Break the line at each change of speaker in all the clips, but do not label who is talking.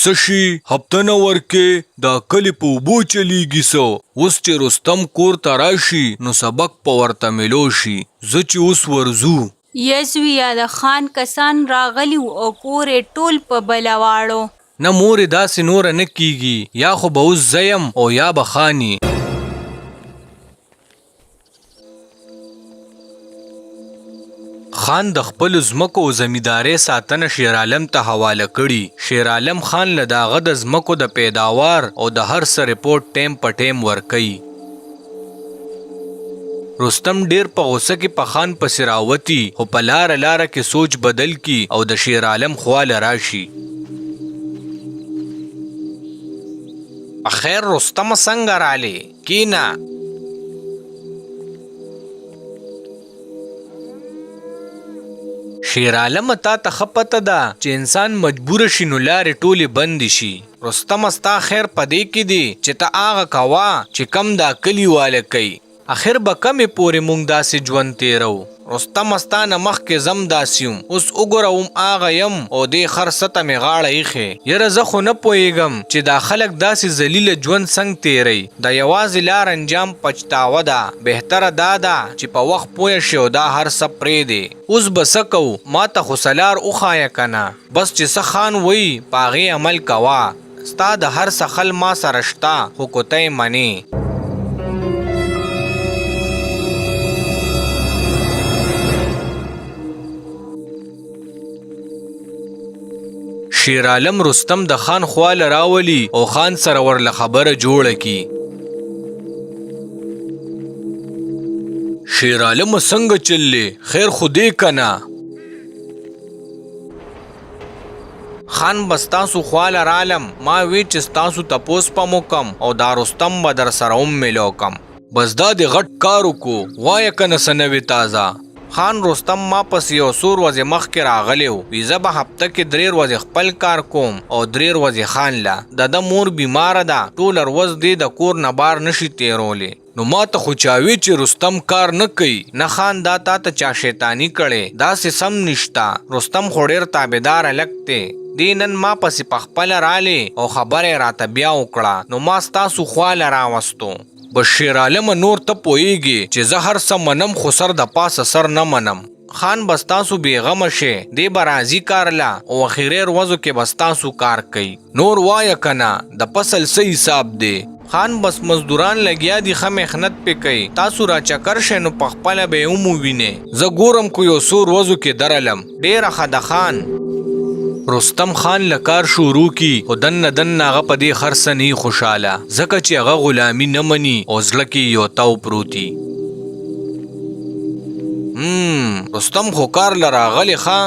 سشي هفته نه ورکې دا کلی په اوبو چلیږي سو. اوس چې رستم کور ته راشي نو سبق په ورته ملو شي. زه چې اوس ورځو.
یزویه د خان کسان راغلی او کور یې ټول په بلا واړو.
نه مورې داسې نوره نه کیږي، یا خو به اوس زیم او یا به خاني. خان د خپل ځمکو او زمیندارۍ ساتنه شیرعالم ته حواله کړي. شیرعالم خان له د هغه د ځمکو د پیداوار او د هر څه رپورټ ټیم په ټیم ورکوي. رستم ډیر په غوسه کې په خان پسې راوتي، خو په لاره کې سوچ بدل کی او د شیرعالم خواله راشي.
اخیر رستم څنګه رالی؟ کینا.
شیرعالم تا ته ښه پته ده چې انسان مجبور شي نو لارې ټولې بندې شي.
رستم ستا خیر پدې کې دی چې ته هغه کوه
چې کم دا کلی واله کوي. اخر به کمې پورې مونږ داسې ژوند تیرو.
رستم ستا نه مخکې زم داسې یم، اوس وګوره هغه یم او دې خرڅه ته مې غاړه ایښې.
یره زه خو نه پوهېږم چې دا خلک داسې ذلیله ژوند څنګه تیروي.
د یوازې لار انجام پچتاوه ده. بهتره دا ده چې په وخت پوه شي او دا هر څه پرېږدې.
اوس به څه کوو؟
ما ته خو سلار وښایه که نه، بس چې څه خان وایي په هغې عمل کوه. ستا د هر څه خل ما سره شته، خو که ته یې منې.
شیرعالم رستم د خان خواله راولي او خان سره ورله خبره جوړه کی. شیرعالم څنګه چللی؟ خیر خو دی کنه؟
خان بس تاسو خواله رالم، ما وی چې ستاسو تپوس په مو کم او دا رستم به در سره ملو کم.
بس دا د غټ کار وکړو، وایه کنه څه نوې تازه.
خان رستم ما پس یو څو ورځې مخکې راغلی و، وی زه به هفته کې 3 ورځې خپل کار کوم او 3 ورځې خان له. د مور بیماره ده، ټوله ورځ دی د کور نه بار نشي تیرولی.
نو ما ته خو چاوي چې رستم کار نه کوي.
نه خان دا تا ته چا شیطانی کړي، داسې سم نشته. رستم خو ډېر تابعدار هلک دی. دی نن ما پسې پخپله رالی او خبره یې راته بیا وکړه، نو ما ستاسو خواله راوستو.
بس شیرعالمه نور ته پوهیږي چې زه هر څه منم خو سر د پاسه سر نه منم.
خان بس تاسو بیغمه شي، دی به راځي کار له او اخري ورځو کې بس تاسو کار کوي.
نور وایه کنه د فصل څه حساب دی؟
خان بس مزدوران لګیا دي، ښه محنت پې کوي. تاسو را چکر شئ نو پخپله به یې ومووینئ.
زه ګورم کو یو څو ورځو کې درلم.
ډېره ښه ده خان.
رستم خان لکار شروع کی او دن هغه په دې خرڅه نه خوشاله، ځکه چې هغه غلامی نه مني او زړه کې یو تاو پروتي.
رستم خو کار له راغلی ښه.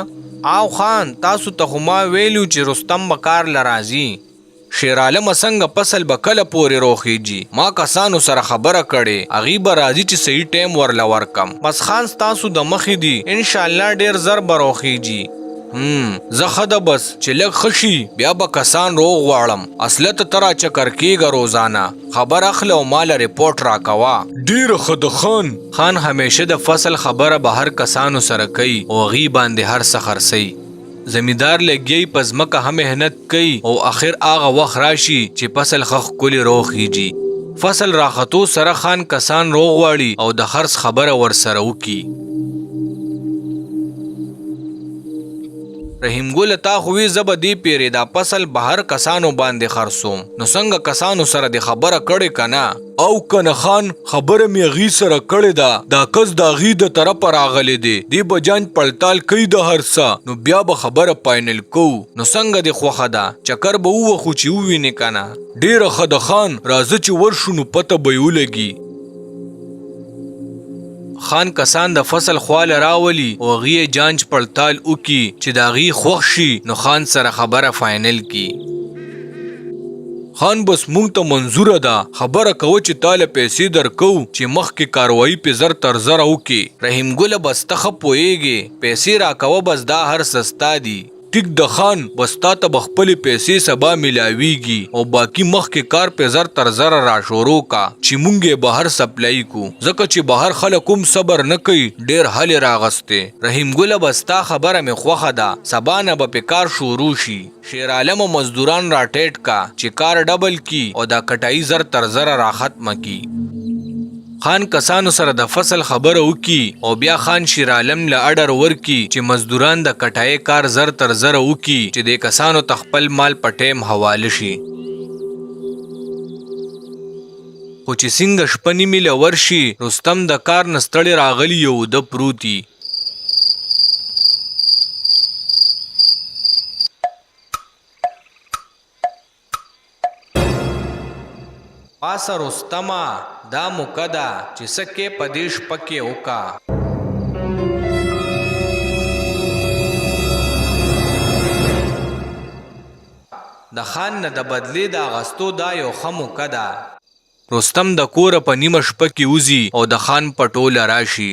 او خان تاسو ته خو ما ویلو چې رستم به کار له راځي.
شیرعالم څنګه فصل به کله پورې روخیږي؟ ما کسانو سره خبره کړې، هغې به راځي چې صحیح ټیم ورله ورکم.
بس خان ستاسو د مخې دي، انشاءالله ډېر زر به روخیږي.
زه ښه ده بس چې لږ ښه شي بیا به کسان روغ غواړم. اصله ته را چکر کېږه روزانه، خبر اخله او ماله رپورټ راکوه. ډېره ښه ده خان. خان همیشه د فصل خبره به هر کسانو سره کوي او هغې باندې هر څه خرڅوي. زمیندار لګیای په ځمکه هم محنت کوي او اخر هغه وخت راشي چې فصل ښه ښکلې روغیږي. فصل راختو سره خان کسان روغ غواړي او د خرڅ خبره ورسره وکړي.
رحیم ګل تا خو وی زه به دې پیرې دا فصل بهر کسانو باندې خرڅوم، نو څنګه کسانو سره دې خبره کړې که نه؟
او کنه خان خبره مې هغې سره کړې ده. دا کس د هغې د طرفه راغلی دی، دې به جانچ پړتال کوي د هر څه، نو بیا به خبره فاینل کوو.
نو څنګه دې خوښه ده؟ چکر به ووخو چې ووینې که نه؟
ډېره ښه ده خان، راځه چې ورشو نو پته به یې ولګي. خان کسان د فصل خواله راولي او هغې جانچ پړتال وکړي چې د هغې خوښ شي نو خان سره خبره فاینل کی. خان بس مونږ ته منظوره ده، خبره کوه چې تاله پیسې درکو چې مخکې کاروایي پې زر تر زره وکړي.
رحیم ګله بس ته ښه پوهېږې، پیسې راکوه بس دا هر څه ستا دي.
ټیک د خان بستا ته بخپل پیسې سبا ملاویږي او باقی مخ کې کار په زر تر زر را شروع کا چې مونږه بهر سپلای کو ځکه چې بهر خلک هم صبر نه کوي ډیر حل راغسته رحیم ګل بستا خبره مې خوخه ده سبا نه به کار شروع شي شیر عالم مزدوران را ټیټ کا چې کار ډبل کی او دا کټای زر تر زر را ختم کی خان کسانو سره د فصل خبره وکي او بیا خان شیر عالم له اډر ورکی چې مزدوران د کټای کار زر تر زر وکي چې د کسانو تخپل مال پټیم حواله شي خو چې څنګه شپنی مل ورشي رستم د کار نستړی راغلی یو د پروتي پاسه رستما دا مقدا چې سکه پدیش پکې وکا د خان نه د بدلی دا غستو دا یو خمو کدا رستم د کور په نیمه شپه کې وزي او د خان پټول راشي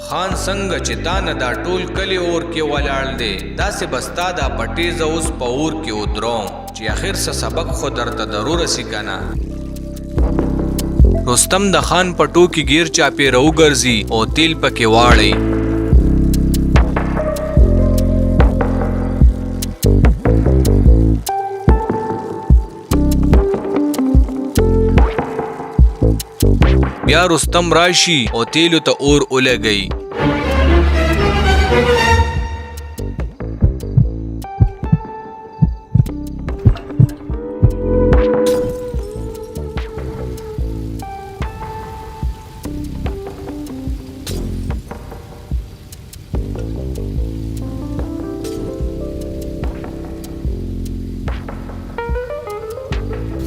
خان څنګه چې تا نه دا ټول کلی اور کې ولاړ دی داسې بستا دا پټیزه اوس په اور کې ودروم چې اخر څه سبق خو درته ضرور رسی کنه رستم د خان پټو کې گیر چاپی رو ګرځي او تیل پکې واړي بیا رستم راشي او تیلو ته اور ولګي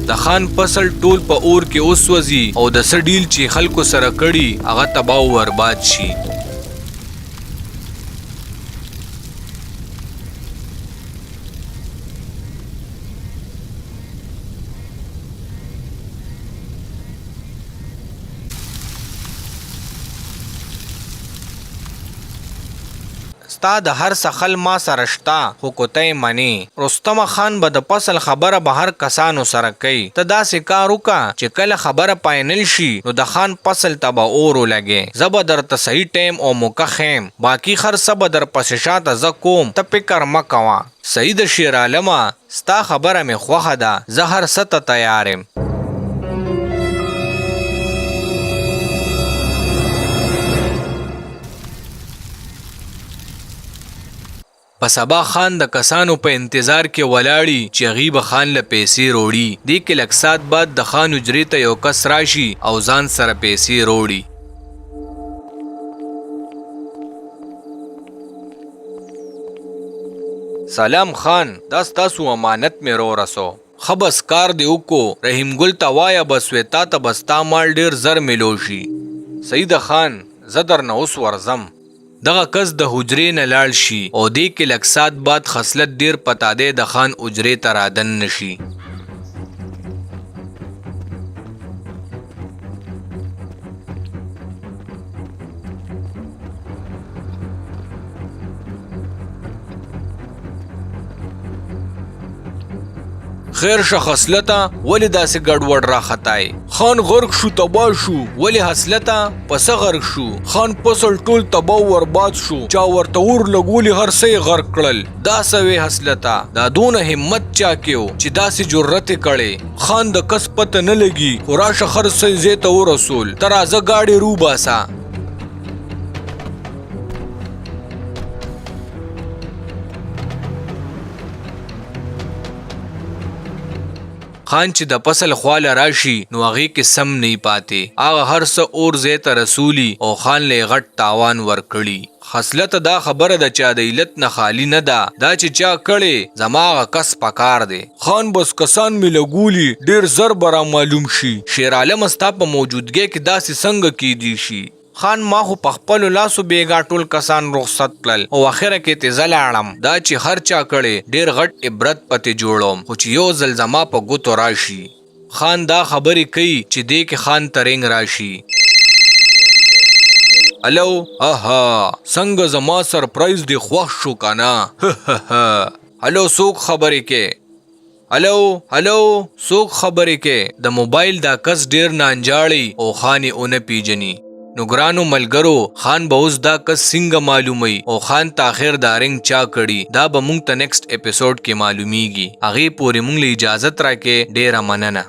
د خان فصل ټول په اور کې اوسوځي او د سډیل چې خلکو سره کړي هغه تباہ او برباد شي ستا د هر سخل ما سره شتا خو کوتای منی رستم خان به د فصل خبره به هر کسانو سره کوي ته داسې کار وکا چې کله خبره پاینل شي نو د خان فصل ته به اور ولګي زه به درته صحیح ټیم او موقع خیم باقی خرڅه به در پسې شاته زه کوم ته فکر مه کوه صحیح د شیر عالمه ستا خبره مې خوښه ده زه هر څه ته تیار یم په سبا خان د کسانو په انتظار کې ولاړی چې غیب خان له پیسې روړي دی کې لږ سات بعد د خان حجرې ته یو کس راشي او ځان سره پیسې روړي سلام خان دا ستاسو امانت مې رو رسو خبس کار دی وکړو رحیم ګل ته وایه بس وې تا ته بس تا مال ډېر زر ملو شي سید خان زه درنه اوس ورځم دغه کس د حجرې نه لاړ شي او دې کې لږ سات بعد خصلت ډیر پتاده د خان حجرې ته رادن نشي خیر شخصلتا ولی داسې ګډوډ را خطای خان غرق شو تبا شو ولی حسلتا پس غرق شو خان پسل ټول تبا ورباد شو چا ورته ور لګولی هر څه غرق کړل دا سوي حسلتا دا دونه همت چا کېو چې داسې جرأت کړي خان د کس پته نه لګي خو راشه هر څه زه ته ورسول تر ازه گاډي رو باسا خان چې د فصل خواله راشي نو هغه کې سم نه پاتې هغه هر څه اور زه ته رسولي او خان له غټ تاوان ورکړي خصلت دا خبره د چا د علت نه خالی نه ده دا چې چا کړي زماغه کس پکار دی خان بس کسان می لګولي ډیر زر برا معلوم شي شیر عالم استا په موجودګي کې داسې څنګه کې دي شي
خان ما خو په خپلو لاسو بیګا ټول کسان رخصت کړل او اخره کې ته زلاړم دا چې هر چا کړي ډیر غټ عبرت پته جوړوم خو چې یو ځل زما په ګوتو راشي. خان دا خبرې کوي چې دې کې خان ترنګ راشي. الو اها څنګه زما سرپرایز دی خوښ شو کنه. الو څوک خبرې کې؟ الو څوک خبرې کې؟ د موبایل دا کس ډیر نانجاړي او خان یې اونه پیجني. نو ګرانو ملګرو خان به اوس دا کس څنګه معلومي او خان ته اخر دا رنګ چا کړي دا به مونږ ته نیکسټ اپیسوډ کې معلومیږي. هغې پورې مونږ له اجازت راکې ډیره مننه.